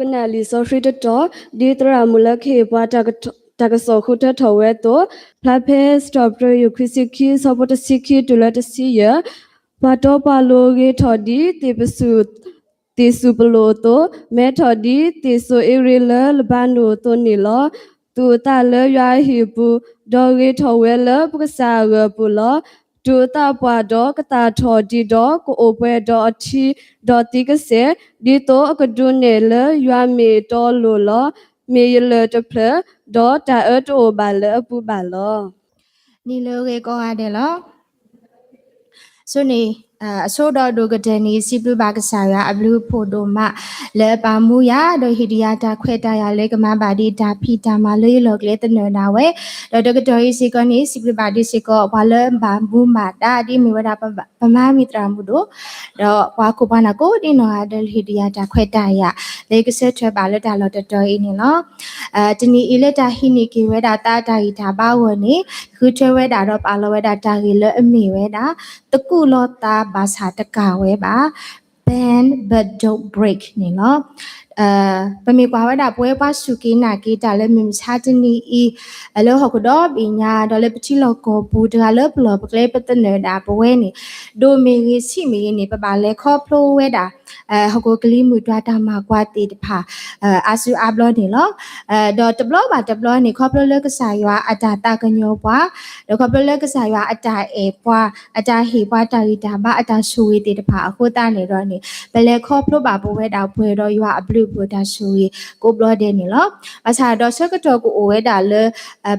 organize so free to talk di tra mulakhe pa ta so khota thawe to phape stop yu khisiki support sikhi tulat siya pa to pa lo ge thodi te su plo to me thodi te so irela labano to ni lo tu ta le ya hi pu do ge thawe le pkasa ge pu lo tu ta pa do ka ta thodi do ko opwe do athi do ti ka se di to akadu ne le ya me to lo lo me ye le to phle do ta to ba le pu ba lo ni lo ge ko ade lo so ni အစိုးရတို့ကတည်းကစီပဘာကစားရအဘလူဖို့တို့မှလဲပါမှုရတို့ဟိဒီယာတာခွဲတာရလဲကမဘာဒီတာဖီတာမလေးလောကလေးတနနာဝဲတော့ကတော်စီကနေစီပဘာဒီစီကောဘာလဲဘာဘူးမာတာဒီမီဝဒပမမီတရာမှုတို့တော့ဘွားကိုပါနာကိုဒီနော်ဒဟိဒီယာတာခွဲတာရလေကဆက်ထွဲပါလဲတာလောတော်အင်းနော်တနီအီလက်တာဟိနီကေဝဲတာတာတာဟိတာဘာဝနေခုထွဲဝဲတာတော့ပါလောဝဲတာတာကြီးလဲအမီဝဲတာတကူလောတာဘာသာတကဝဲပါ bend but don't break နေနော်ပမေကွာဝဲတာပွဲပွားစုကိနာကိတာလဲမြင်ချာတနီအအလောဟကတော့ပညာတော့လဲပတိလောကောဘူတကလဲဘလောပကလေးပတနေတာဘဝဲနေဒိုမီရီစီမီနေပပလဲခေါပလိုဝဲတာဟကိုကလေးမူတွားတာမှာကွာတီတဖာအာဆူအဘလောနေလောဒေါ်တဘလောပါတဘလောနေခေါပလိုလဲကစားရွာအတာတာကညောပွားဒေါ်ခေါပလိုလဲကစားရွာအတာအေပွားအတာဟေပွားတာရီတာဘာအတာဆူဝေတီတဖာအခုတာနေတော့နေဘလဲခေါပလိုပါဘဝဲတာဘွေတော့ရွာအဘလူဘူတာဆူရီကိုဘလောတဲ့နေလောအစားတော့ဆကတော့ကိုအိုဝဲတာလဲ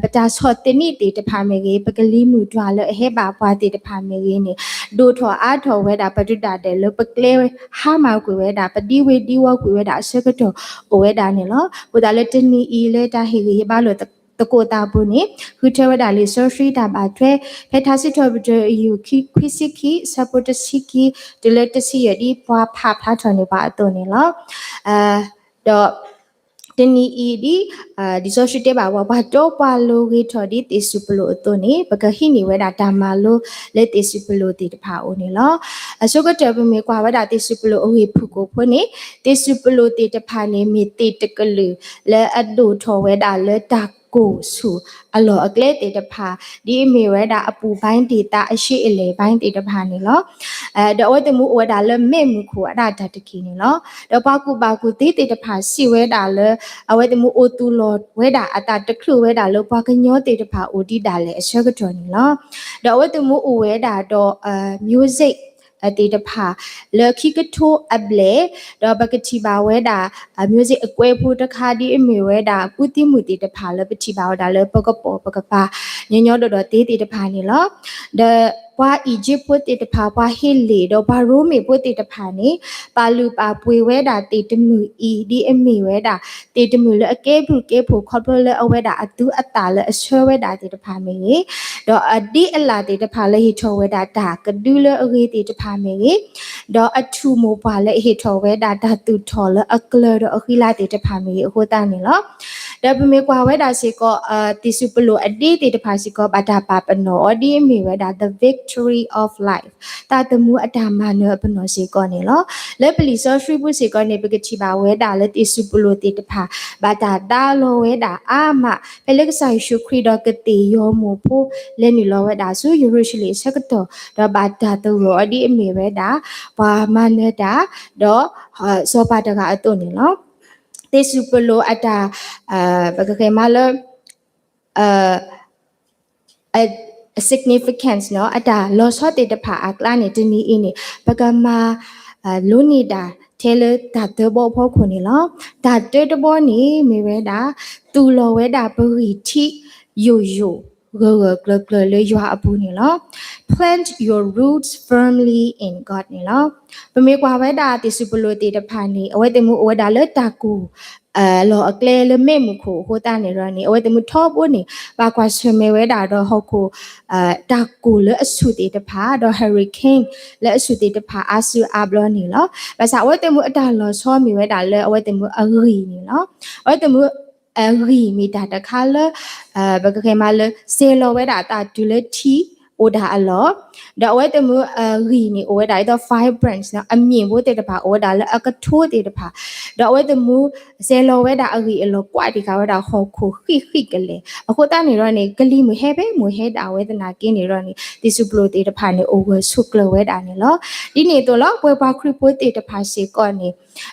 ပတာဆော့တင်နီတီတဖာမေကြီးပကလေးမူတွားလဲအဟဲပါပွားတီတဖာမေကြီးနေဒိုထော်အားထော်ဝဲတာပတုတာတဲ့လဲပကလေးဟာမောက်ကွေဝဲတာပတိဝေဒီဝကွေဝဲတာဆကတော့အိုဝဲတာနေလောဘူတာလဲတနီအီလဲတာဟေကြီးဘာလို့တကိုတာဘူးနေခုထဝဒါလီဆိုဖရီတာပါထွဲဖက်တာစစ်တော်ဘဒယူခိခွီစီခီဆပ်ပေါ်တစီခီဒလက်တစီရဒီပွားဖာဖာထွန်နေပါအတုံနေလောတော့တနီအီဒီဒီဆိုရှယ်တေပါဘာတော့ပါလိုဂီထော်ဒီတေစုပလိုအတုံနေပကဟိနေဝဲတာတာမာလိုလက်တေစုပလိုတေတဖာအိုနေလောအစုကတပမေကွာဝဒါတေစုပလိုအဝေဖုကိုဖွနေတေစုပလိုတေတဖာနေမီတေတကလူလဲအဒိုထော်ဝဲတာလဲတာကိုဆူအလောအကလေတေတဖာဒီအမေဝဲတာအပူပိုင်းဒေတာအရှိအလေပိုင်းတေတဖာနေလောတော့ဝဲတမှုဝဲတာလဲမဲမှုခုအဒါတတကီနေလောတော့ပါကူတေတဖာစီဝဲတာလဲအဝဲတမှုအိုတူလောဝဲတာအတာတခလူဝဲတာလောပါကညောတေတဖာအိုဒီတာလဲအရှက်ကတော်နေလောတော့ဝဲတမှုအိုဝဲတာတော့ musicအတေတဖာလခိကထိုအဘလေတော့ဘကတိပါဝဲတာ music အကွဲဖို့တခါဒီအမေဝဲတာကုတိမှုတေတဖာလပတိပါဝဲတာလပကပေါ်ပကပါညညောတော်တေတဖာနေလောပွား Egypt ပုတ်တေတဖာပွားဟီလီတော့ဘာရိုမီပုတ်တေတဖာနေပါလူပါပွေဝဲတာတေတမှုအီဒီအမီဝဲတာတေတမှုလအကဲဘူးကဲဖို့ခေါ်ပလအဝဲတာအတူအတာလအဆွဲဝဲတာတေတဖာမေတော့အဒီအလာတေတဖာလေဟီထောဝဲတာဒါကဒူလအဂေတေတဖာမေတော့အထူမိုပါလေဟီထောဝဲတာဒါတူထောလအကလတော့အခီလာတေတဖာမေဟိုတာနေလောဒါပမေကွာဝဲတာစီကောတီစုပလိုအဒီတေတဖာစီကောဘာတာပါပနောအဒီမီဝဲတာ the victory of life တာတမှုအတာမနပနောစီကောနေလောလက်ပလီဆောဖရီဘူးစီကောနေပကတိပါဝဲတာလက်တီစုပလိုတေတဖာဘာတာတာလောဝဲတာအာမဖဲလက်ကဆိုင်ရှုခရီတော့ကတိယောမဖို့လဲနီလောဝဲတာဆူယူရရှိလီဆက်ကတော့တော့ဘာတာတော့အဒီအမီဝဲတာဘာမနေတာတော့စောပါတကအတုနေလောတေစုပလိုအတာဘကကေမလsignificance เนาะအတာလောဆော့တေတဖာအကလာနေတနီအင်းနေပကမာလိုနေတာထဲလတာတဘောဖို့ခုနေလောဒါတေတဘောနေမေဝဲတာတူလောဝဲတာပရီတီယိုယိုဂလေရွာအပူနေလော plant your roots firmly in God နေလောပမေကွာဝဲတာတိစုပလိုတေတဖာနေအဝဲတမှုအဝဲတာလက်တာကူလောအကလေလမေမှုခိုဟိုတာနေရနေအဝဲတမှုထောပုနေပါကွာဆွေမေဝဲတာတော့ဟုတ်ကိုတာကူလအဆုတေတဖာတော့ hurricane လက်အဆုတေတဖာအာဆူအဘလောနေလောဘာသာအဝဲတမှုအတာလောဆောမီဝဲတာလဲအဝဲတမှုအဂီနေလောအဝဲတမှုအဂီမီတာတခါလဘကခေမလစေလောဝဲတာတာဒူလက်တီအိုဒါအလော ဒါအဝဲတမှုရီနီအဝဲဒါတော့ vibrance နော်အမြင်ဖို့တဲ့တပါအဝဲဒါလည်းအကထိုးတဲ့တပါဒါအဝဲတမှုဇေလောဝဲဒါအရီအလောကွာဒီကဝဲဒါဟောခုခိကလေအခုတနေတော့နေကလီမဟဲပဲမဟဲဒါဝဲတနာကင်းနေတော့နေဒီစုပလိုတဲ့တပါနေ over ဆုကလဝဲဒါနေလောဒီနေတော့လောပွဲပါခရစ်ပိုးတဲ့တပါစီကောနေ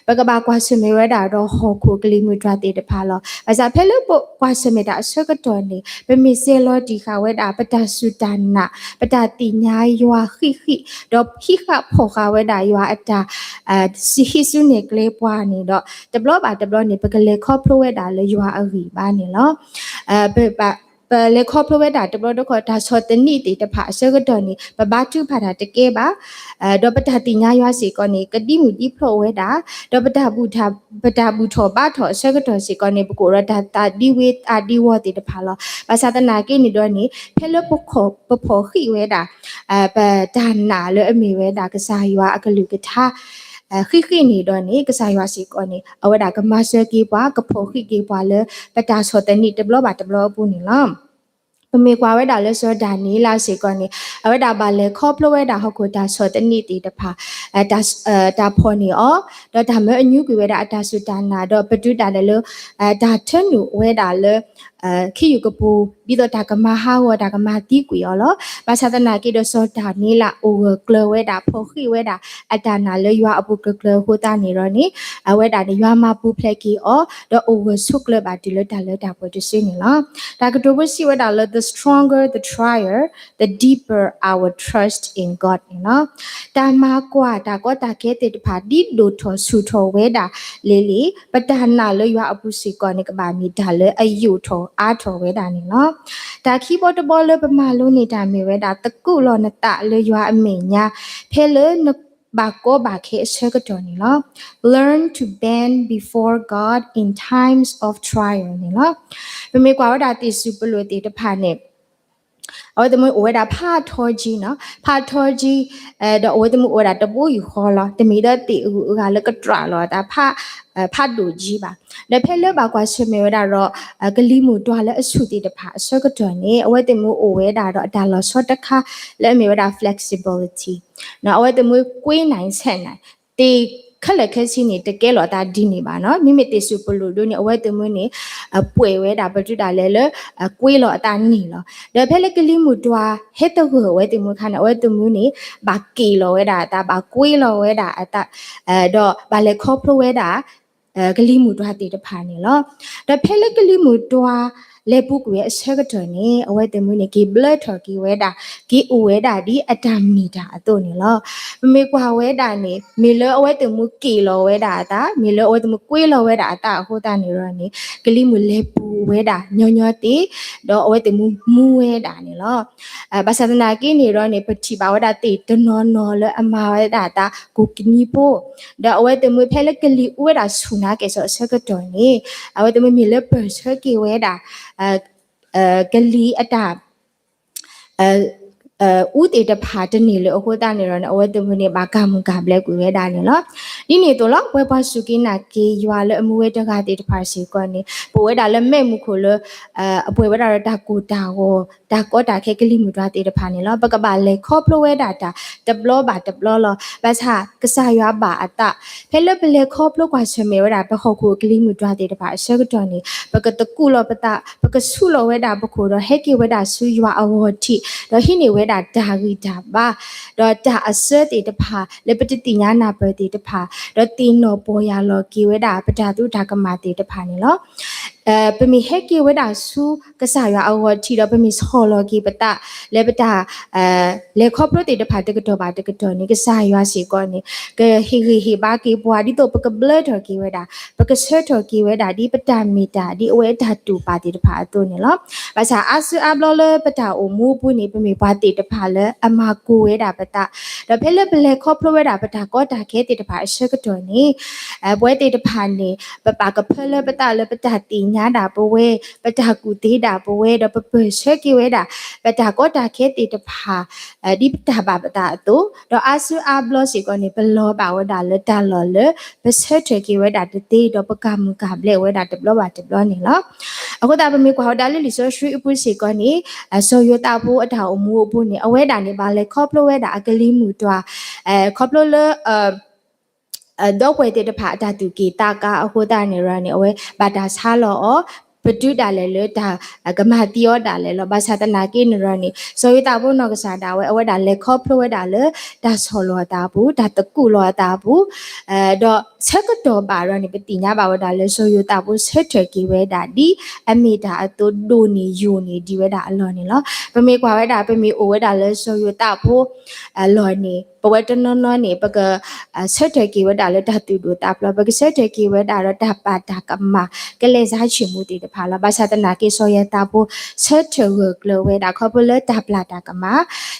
ဘကဘာကွာစမေဝဲဒါတော့ဟောခုကလီမဒရာတဲ့တပါလောအစားဖဲလို့ကွာစမေဒါအစကတော်နေပမီဇေလောဒီကဝဲဒါပတဆူတနာပတတိညာယွာခိတော့ခိခဖောခဝဲဒါယွာအတာစီဟိစုနေကလေးပွားနေတော့တဘလတဘလနေပကလေခေါပလိုဝဲဒါလေယွာအရီပါနေလောပလေခေါပလိုဝဲဒါတဘလတော့ဒါဆောတနိတိတဖာအစကတော်နေပဘာတုဖာတာတကဲပါတော့ပတတိညာယွာစီကောနေကတိမူတိဖလိုဝဲဒါတော့ပတဘူထောပါထောအစကတော်စီကောနေပကိုရတာဒီဝေတာဒီဝတိတဖာလောဘာသာတနာကိနေတော့နေဖဲလပခောပဖောခိဝဲဒါပဒါနာလေအမိဝဲဒါကစားယွာအကလူကထာခိနေတော့နေကစားယွာစီကောနေအဝဲဒါကမဆာကေပွားကဖောခိကေပွားလေပတာဆောတနိတဘလပူနေလားပမေကွာဝဲဒါလဲစောဒါနီလာစီကောနေအဝဲဒါပါလဲခေါပလဝဲဒါဟုတ်ကိုဒါဆောတနိတီတဖာဒါဖော်နေအောတော့ဒါမဲအညုကွေဝဲဒါအတာစုဒါနာတော့ပတုတာလဲလို့ဒါထနုဝဲဒါလဲခိယူကပူပြီးတော့ဒါကမဟာဝဒါကမတိကွေရောလောဘာသာတနာကိတော့စောဒါနီလာအိုကလဝဲဒါဖော်ခိဝဲဒါအတာနာလဲရွာအပူကလဟိုတာနေရောနေအဝဲဒါနေရွာမပူဖလက်ကီအောတော့အိုဝဆုကလဘာဒီလဒါလဲဒါပေါ်တစင်းနေလားဒါကတော့ဝစီဝဲဒါလဲthe stronger the trier the deeper our trust in God နော်တာမာကွာဒါကောတာခဲတဲ့တဖာဒီဒိုထောဆူထောဝဲတာလေပတနာလရွာအပူစီကောနေကဘာမီဒါလေအယုထောအားထောဝဲတာနေနော်ဒါခီဘောတဘောလေပမာလုံးနေတာမေဝဲတာတကုလောနတလေရွာအမေညာဖဲလေဘာကိုဘာခဲအစကတော်နေလား learn to bend before God in times of trial နေလားပမေကွာဒါတိစုပလို့တေတဖာနေအဝဒမဝဲဒါဖာထောကြီးနော်ဖာထောကြီးတော့အဝဒမဝဲဒါတပူယူခေါ်လာတမီတော့တီဦးကလည်းကထရာလာဒါဖာဒူကြီးပါဒါဖဲလဲပါကွာရှမေဝဲဒါတော့ကလီမူတွားလဲအဆုတီတဖာအစကတော်နေအဝဒမဝဲဒါတော့အတာလောဆော့တခါလဲမေဝဲဒါ flexibility နော်အဝဒမကွေးနိုင်ဆက်နိုင်တီခက်လက်ခဲစီနေတကဲလောတာဒီနေပါနော်မိမိတေစုပလူတို့နေအဝဲတမွေးနေပွေဝဲတာပတုတာလဲလဲကွေးလောအတာနေလောဒါဖဲလက်ကလေးမူတွားဟက်တော့ကိုဝဲတမွေးခါနေအဝဲတမွေးနေဘာကီလောဝဲတာတာဘာကွေးလောဝဲတာအတာတော့ဘာလဲခေါပလိုဝဲတာကလေးမူတွားတေတဖာနေလောဒါဖဲလက်ကလေးမူတွားလေပုကွေအစကတော်နေအဝဲတမွေးနေကီဘလက်ထော်ကီဝဲတာကီဝဲတာဒီအတာမီတာအတော့နေလောမေကွာဝဲတာနေမေလအဝဲတမွေးကီလောဝဲတာတာမေလအဝဲတမွေးကွေးလောဝဲတာအတာဟိုတာနေရောနေကလေးမူလေပူဝဲတာညောတေတော့အဝဲတမွေးမူဝဲတာနေလောဘာသာနာကီနေရောနေပတိပါဝဲတာတေတနော်လအမဝဲတာတာကိုကနီပိုတော့အဝဲတမွေးဖဲလက်ကလေးဝဲတာဆူနာကေဆိုအစကတော်နေအဝဲတမွေးမေလပစကီဝဲတာကလီအတာဦးတေတဖာတနေလေအခုတနေရောအဝဲတမနေဘာကမကဘလက်ကိုရဲတာနေနော်ဒီနေတော့လောက်ဝဲပါစုကိနာကေရွာလေအမူဝဲတကတေတဖာစီကောနေပိုဝဲတာလည်းမဲ့မှုခိုလအပွဲဝဲတာတာကိုတာကိုတာကောတာခဲကလိမူတွားတေတဖာနေလောပကပါလေခေါပလိုဝဲတာတဘလောလောဘာသာကစားရွာပါအတဖဲလပလေခေါပလိုကွာချမေဝဲတာပခုတ်ကိုကလိမူတွားတေတဖာအစကတော်နေပကတကူလောပတာပကဆုလောဝဲတာပခိုတော့ဟဲကေဝဲတာဆူရွာအဝတိတော့ဟိနေဝဲဒါဂီတာပါတော့ဒါအစတေတဖာလေပတိတိညာနာပတေတဖာတော့တီနောပေါ်ရလောကီဝဲဒါပတာတုဒါကမာတေတဖာနေလောပမီဟက်ကီဝဲဒါဆူကစားရအဝတီတော့ပမီဆောလောကီပတာလေပတာလေခေါပရတေတဖာတကတော့ပါတကတော့နေကစားရစီကောနေကဟီဘာကီပွားဒီတော့ပကဘလတ်တော်ကီဝဲဒါပကဆက်တော်ကီဝဲဒါဒီပတာမီတာဒီအဝဲဓာတူပါတေတဖာအတုနေလောဘာသာအဆူအဘလောလေပတာအိုမူပူနေပမီပွားတေတဖာလေအမကိုဝဲတာပတာတော့ဖဲလေဘလေခေါပရဝဲတာပတာကောတာခဲတေတဖာအရှကတော်နေပွဲတေတဖာနေပပကဖဲလေပတာလေပတာတိညာ ညာတာပဝဲပတာကူသေးတာပဝဲတော့ပပဆွဲကေဝဲတာပတာကောတာခဲတေတဖာဒီပတာပါပတာတော့တော့အဆူအဘလစီကနေဘလောပါဝဒါလတာလောလပဆက်ထကေဝဲတာတေတော့ပကမှုကဘလေဝဲတာတဘလပါတဘလနေလောအခုတာပမေကွာဒါလေးလီဆိုရွှေအပုစီကနေဆိုယတာဖို့အထောင်အမှုအဖို့နေအဝဲတာနေပါလေခေါပလဝဲတာအကလေးမှုတွာခေါပလလတော့ဝဲတဲ့တဖာအတတူကေတာကအဟိုတာနေရနေအဝဲဘာတာဆာလောပဒုတာလေလတာကမတိယောတာလေလောဘာသာတနာကေနရနေဆိုရတာဘုနောကစားတာဝဲအဝဲတာလေခေါပလဝဲတာလေဒါဆောလောတာဘူးဒါတကူလောတာဘူးတော့ဆက်ကတော့ပါရနေပတိညာပါဝဲတာလေဆိုရတာဘူးဆက်ထွေကေဝဲတာဒီအမီတာအတူဒိုနီယူနီဒီဝဲတာအလောနေလောပမေကွာဝဲတာပမေအိုဝဲတာလေဆိုရတာဘူးအလောနေပဝဲတနော်နော်နေပကဆက်ထွေကေဝဲတာလေဓာတူဒိုတာပလပကဆက်ထွေကေဝဲတာတော့ဓာပါတာကမကလေးစားချင်မှုတေတဖာလာဘာသာတနာကေဆိုရတာဘူးဆက်ထွေကလဝဲတာခေါပလတာပလာတာကမ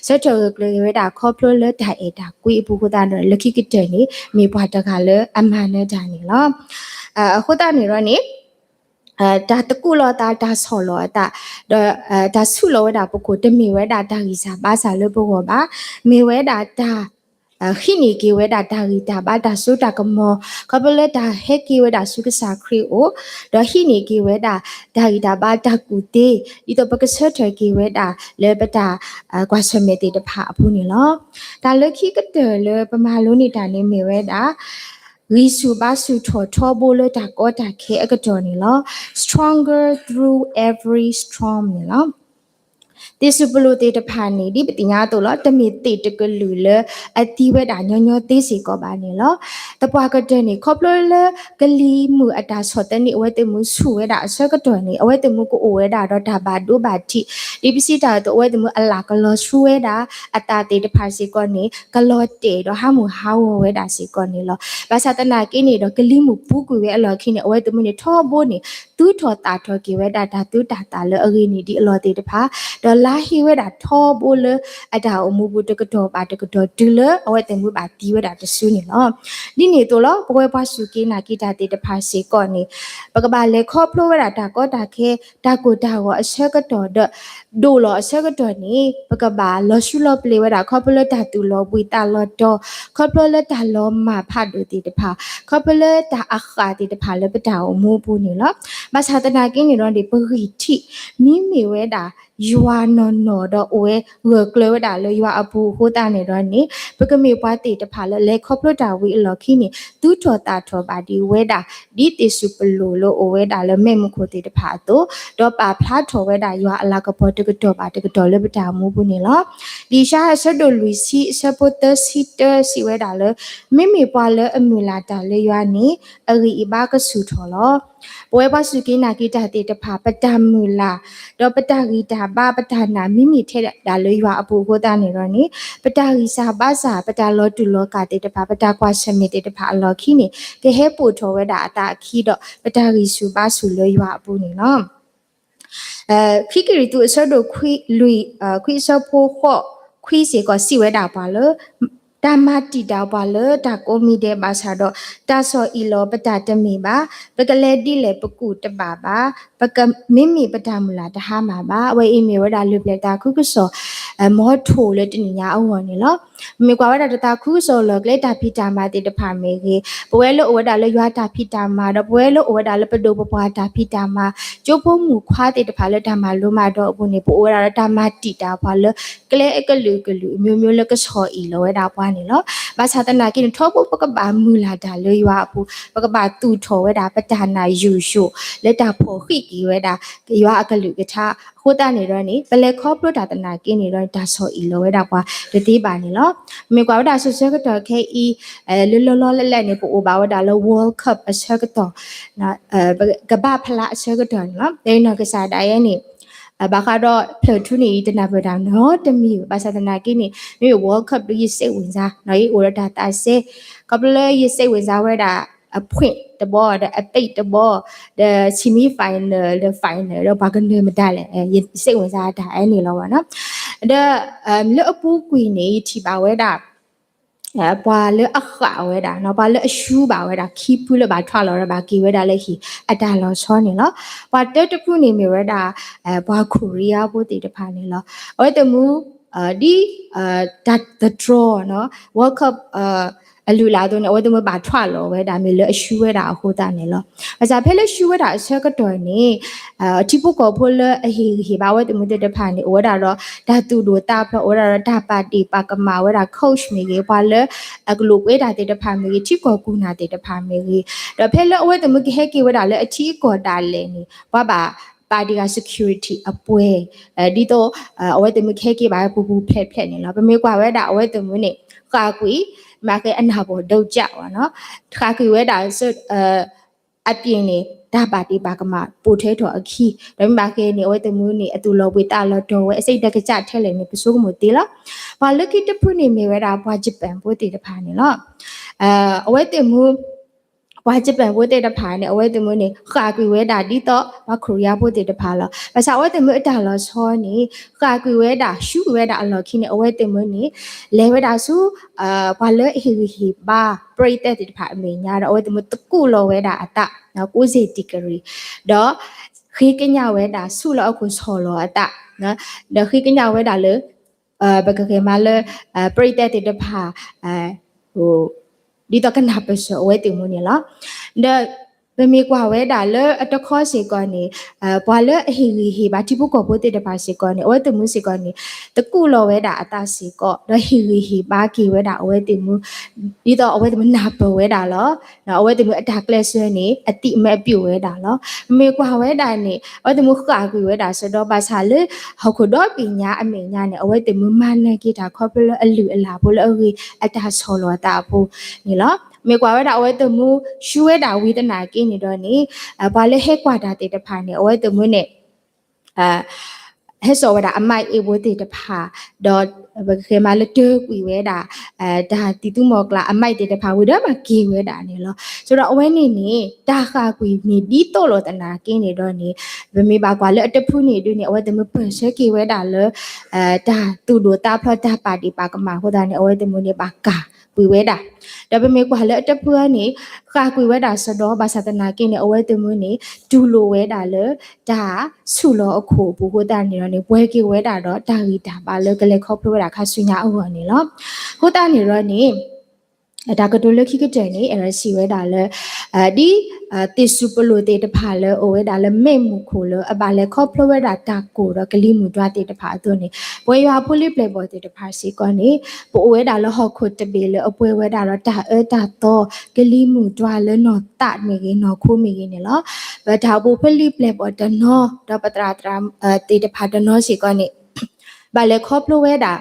ဆက်ထွေကလဝဲတာခေါပလတာအေတာကွေဘူးကတာလခိကတဲ့နေမေဘွားတကလည်းအမှန်နဲ့ဂျာနေလောအခုတာနေရောနေဒါတကူလောတာဒါဆောလောတာဒါဆုလောတာပကိုတမီဝဲတာဒါကြီးစားပါစားလို့ဘောပါမေဝဲတာဒါခိနီကေဝဲတာဒါရီတာဘာဒါဆိုတာကမောကပလက်တာဟက်ကေဝဲတာဆုကစားခရီအိုဒါခိနီကေဝဲတာဒါရီတာဘာဒါကူတေဒီတော့ပကဆက်ထကေဝဲတာလေပတာကွာဆမေတေတဖာအဖူးနေလောဒါလခိကတဲလေပမာလုံးနေတာနေမေဝဲတာရီစုဘာစုထောဘိုလတာကောတာခဲအကတော်နေလော stronger through every storm နေလောတေစုပလိုတေတဖာနေဒီပတိညာတော့တမီတေတကလူလအတိဝဲတာညညသေးစီကောပါနေလောတပွားကတဲ့နေခေါပလလကလီမှုအတာဆောတနေအဝဲတေမှုဆူဝဲတာအဆက်ကတော်နေအဝဲတေမှုကိုအဝဲတာတော့ဒါဘာဒိုဘာတိဒီပစီတာတော့အဝဲတေမှုအလာကလောဆူဝဲတာအတာတေတဖာစီကောနေကလောတေတော့ဟာမှုဟာဝဝဲတာစီကောနေလောဘာသာတနာကိနေတော့ကလီမှုပူကွေဝဲအလောခိနေအဝဲတေမှုနေထောဘိုးနေတူထောတာထောကေဝဲတာဒါတူတာတာလအဂိနေဒီအလောတေတဖာတော့လာဟီဝဲတာထောဘိုလအတာအမှုဘူးတကတော့ပါတကတော့ဒူလအဝဲတင်မှုပါတီဝဲတာတဆူနေလောဒီနေတော့လောဘွဲပါစုကေနာကိတာတေတဖာစေကောနေပကပါလေခေါပလိုဝဲတာဒါကောတာခဲဒါကိုဒါကိုအဆက်ကတော့ဒိုလောအဆက်ကတော့နေပကပါလောရှုလောပလေဝဲတာခေါပလိုတာတူလောပွေတာလောတော့ခေါပလိုတာလောမဖတ်ဒိုတေတဖာခေါပလိုတာအခါတေတဖာလေပတာအမှုဘူးနေလောဘာသာတနာကင်းနေတော့ဒီပဂိတိမိမိဝဲတာယွာနော်တော့ဝဲဝကလဝတာလေယွာအပူဟိုတာနေတော့နေပကမေပွားတေတဖာလေခေါပလတာဝီအလော်ခိနေတူထောတာထောပါဒီဝဲတာဒီတေစုပလိုလိုဝဲတာလေမဲမခိုတေတဖာတော့ပါဖလားထောဝဲတာယွာအလာကပေါ်တကတော့ပါတကတော့လေပတာမူဘူးနေလောဒီရှာဆဒိုလူစီဆပိုတစီတစီဝဲတာလေမိမိပွားလေအမူလာတာလေယွာနေအဂီအဘာကဆူထောလောဘွဲပါစုကိနာကိတာတေတဖာပတမူလာတော့ပတဂီတာဘာပတနာမိမိထဲဒါလေရွာအပူကိုတာနေတော့နေပတဂီစာဘာစာပတလောတူလောကတေတဖာပတကွာရှမီတေတဖာအလောခိနေကဟဲပူထောဝဲတာအတာခီတော့ပတဂီစုဘာစုလေရွာအပူနေနော်ခိကရီတူအစတော့ခွီလူခွီစဖိုခော့ခွီစီကစီဝဲတာပါလို့တာမတီတာပါလို့တာကိုမီတဲ့ပါစာတော့တာဆော်အီလောပတာတမီပါပကလေတိလေပကူတပါပါပကမိမိပတာမူလာတဟာမှာပါအဝဲအီမီဝဒါလူပလက်တာခုကဆောမောထိုလေတညာအဝေါ်နေလောမေကွာဝဒါတာခုဆောလောကလေတာဖီတာမာတေတဖာမေကြီးဘဝဲလို့ဝဒါလေရွာတာဖီတာမာတော့ဘဝဲလို့ဝဒါလေပဒိုပပွားတာဖီတာမာကျိုးဖို့မူခွာတေတဖာလေတာမာလိုမာတော့ဘုန်နေဘဝဒါတာမာတီတာပါလို့ကလေကလူမျိုးမျိုးလကဆော်အီလောဝဒါပွားနေလောဘာသာတနာကိထောဖို့ပကပါမူလာတာလေရွာအပူပကပါတူထောဝဲတာပတနာယူရှုလက်တာဖို့ခိကီဝဲတာရွာအကလူကထားဟိုတာနေတော့နေဘလေခေါပလိုတာတနာကိနေတော့ဒါဆော်အီလောဝဲတာကွာတတိပါနေလောမေကွာဝဒါဆွဆွကတော့ခဲအီလောလက်နေပိုဘာဝဒါလော World Cup အဆက်ကတော့နော်ကဘာဖလားအဆက်ကတော့နော်ဒိန်းတော့ကစားတိုင်းရဲ့နေဘာကတော့ဖလထူနေတနာပဒါနော်တမီဘာသာတနာကိနေမြေ World Cup ရေးစိတ်ဝင်စားနော်ရေး order data စေကပလေရေးစိတ်ဝင်စားဝဲတာအဖွင့်တဘောအပိတ်တဘော the semi final the final တော့ဘာကနေမတက်လဲစိတ်ဝင်စားတာအဲ့နေလောပါနော်ဒါလောအပူကွီနေထိပါဝဲတာ ပွာလေအခါဝဲတာနော်ပွာလေအရှူပါဝဲတာခီပူလေပါထွာလောရပါကီဝဲတာလေခီအတာလောချောနေလောပွာတက်တခုနေမီဝဲတာပွာကိုရီးယားပို့တီတဖာနေလောဝဲတမူဒီthat the draw နော် World Cup အလူလာတော့ဝဲတမပါထွာလောဝဲတာမီလေအရှူဝဲတာဟိုတာနေလောအစားဖဲလေရှူဝဲတာအချက်ကတော့နေအတိပုကောဖိုလေအဟီဘာဝဲတမတဖာနေဝဲတာတော့ဒါတူတို့တာဖဝဲတာဒါပါတီပါကမာဝဲတာ coach မီကေပွာလေအကလုဝဲတာတေတဖာမီတိကောကူနာတေတဖာမီတော့ဖဲလေဝဲတမကဟဲကေဝဲတာလေအတိကောတာလေနေဘာပါပါတီက security အပွဲဒီတော့အဝဲတမခဲကေပါပူပူဖက်ဖက်နေလားပမေကွာဝဲတာအဝဲတမနေကာကွီမာကေအနာဘောဒုတ်ကြပါနော်ခါကွီဝဲတာအပြင်းနေဒါပါတီပါကမပိုထဲတော်အခီဒါပေမဲ့ကေနေအဝဲတမနေအတူလောဝေတာလောတော်ဝဲအစိတ်တကကြထဲလေနေပစိုးကမတီလားဘာလကိတဖုနေမေဝဲတာဘွာဂျပန်ပိုတီတဖာနေလားအဝဲတမဝါဂျပန်ဘိုတေတဖာနေအဝဲတမနေခါကွေဝဲတာဒီတော့မခရီးယားဘိုတေတဖာလောဘာသာဝဲတမအတာလောချောနေခါကွေဝဲတာရှူဝဲတာအလောခိနေအဝဲတမနေလဲဝဲတာစုဘာလဲဟီဘာပရိတက်တေတဖာအမေညာတော့အဝဲတမတကူလောဝဲတာအတနော်90ဒီဂရီတော့ခိကညာဝဲတာစုလောအခုချောလောအတနော်တော့ခိကညာဝဲတာလေဘကကေမလဲပရိတက်တေတဖာဟိုဒီတော့ကနာပစောဝဲတင်မနေလားဒါပမေကွာဝဲတာလေအတခေါ်စီကောနေဘွာလေဟီဘာတိပုကောပိုတေတပါစီကောနေဝဲတင်မစီကောနေတကူလောဝဲတာအတစီကောတော့ဟီဘာကီဝဲတာဝဲတင်မဒီတော့ဝဲတင်မနာပဝဲတာလောနော်ဝဲတင်မအတာကလဆွဲနေအတိအမဲ့ပြုတ်ဝဲတာလောမေကွာဝဲတာနေဝဲတင်မခါကွေဝဲတာဆိုတော့ဘာသာလေဟောက်ခတော့ပညာအမေညာနေဝဲတင်မမနကေတာခေါပလအလူအလာဘလအတာဆောလောတာဖို့နေလောမေကွာဝဲတာအဝဲတမှုရှူဝဲတာဝိဒနာကိနေတော့နေဘာလဲဟဲကွာတာတေတဖာနေအဝဲတမှုနဲ့ဟဲဆောဝဲတာအမိုက်အေဘိုတေတဖာတော့ဘခေမလတေကွီဝဲတာဒါတီတူမောကလာအမိုက်တေတဖာဝိဒမှာဂေဝဲတာနေလောဆိုတော့အဝဲနေတာခါကွီမီဒီတော့လောတနာကိနေတော့နေဗမေပါကွာလဲအတဖူးနေတွေ့နေအဝဲတမှုပတ်ရှဲဂေဝဲတာလဲဒါတူဒိုတာဖတာပါတီပါကမာဟိုတာနေအဝဲတမှုနေပါကာကွေဝဲတာဒါပေမဲ့ကွာလေအတပူကနေခါကွေဝဲတာစတော့ဘာသာတနာကိနေအဝဲတမွေးနေဒူလိုဝဲတာလေဒါဆုလောအခုဘူဟိုတာနေတော့နေဘွဲကေဝဲတာတော့ဒါဂီတာပါလေကလေခေါပဝဲတာခါဆွညာအောနေလောဟိုတာနေတော့နေဒါကတိုလခိကတဲ့နေအဲ့စီဝဲတာလေဒီတေစုပလိုတေတဖာလေအိုဝဲတာလေမိတ်မှုခိုလေအပါလေခေါပဝဲတာတာကိုတော့ကလိမှုတွားတေတဖာအသွနေဘွဲရွာဖိုလီပလေဘောတေတဖာစီကောနေပိုဝဲတာလေဟော့ခုတပေလေအပွဲဝဲတာတော့တာတာတော့ကလိမှုတွားလေနော်တမေကေနော်ခိုးမေကေနေလောဘဒါပိုဖိုလီပလေဘောတနော်တော့ပတရာတရာတေတဖာတနော်စီကောနေဘာလေခေါပဝဲတာ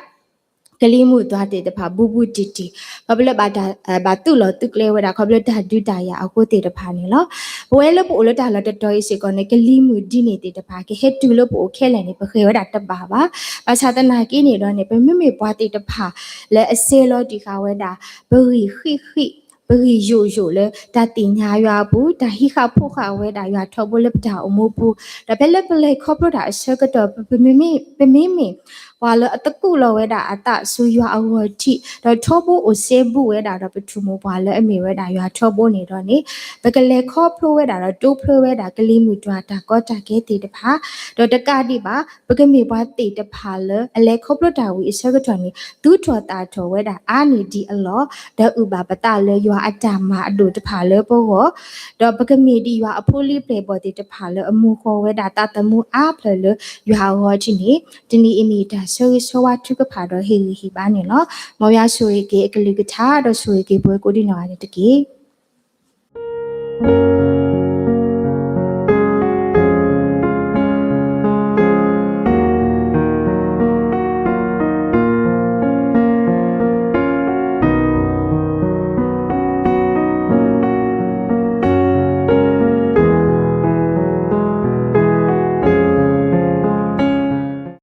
ကလေးမှုသွားတဲ့တဖာဘူဘူတီတီဘာဘလဘာတာဘာတူလောတုကလေးဝဒါခဘလတာဒူတာရအခုတဲ့တဖာနေလောဘဝဲလပိုလတာလတတော်ရေးစီကောနေကလေးမှုဒီနေတဲ့တဖာကဟက်တူလပိုခဲလဲနေပခေဝဒါတပါပါဘာသာတနာကိနေတော့နေပမေမေပွားတဲ့တဖာလဲအစေလောဒီခါဝဒါဘရီခိဘရီယိုလေဒါတင်ညာရွာဘူးဒါဟိခဖို့ခဝဲဒါရွာထောဘလပတာအမိုးဘူးဒါဘဲလက်ပလေခေါပရတာအစကတော့ပမေမေဝါလအတကူလောဝဲတာအတဆူရွာအဝတိတော့ထောဖို့အစေဘူးဝဲတာတော့ပထူမဘွာလအမေဝဲတာရွာထောဖို့နေတော့နေဘကလေခေါဖလိုဝဲတာတော့တိုးဖလိုဝဲတာကလေးမှုတွားတာကောတာကဲတေတဖာတော့တကတိပါပကမေဘွာတေတဖာလအလေခေါပရတာဝီအစကတော့နေဒူထောတာထောဝဲတာအာနေဒီအလောဒဥပပတလေရွာအတမအဒုတဖာလေပေါ်တော့ပကမေဒီရွာအဖိုးလေးပလေပေါ်တေတဖာလေအမှုခေါ်ဝဲတာတတမှုအားဖလေရွာဟောချင်းနေတနီအမီတာဆိုဝါထုကဖာတော့ဟီဘာနေလောမောရဆိုရီကေအကလိကထားတော့ဆိုရီကေပွဲကိုဒီနော်ရတဲ့တကေ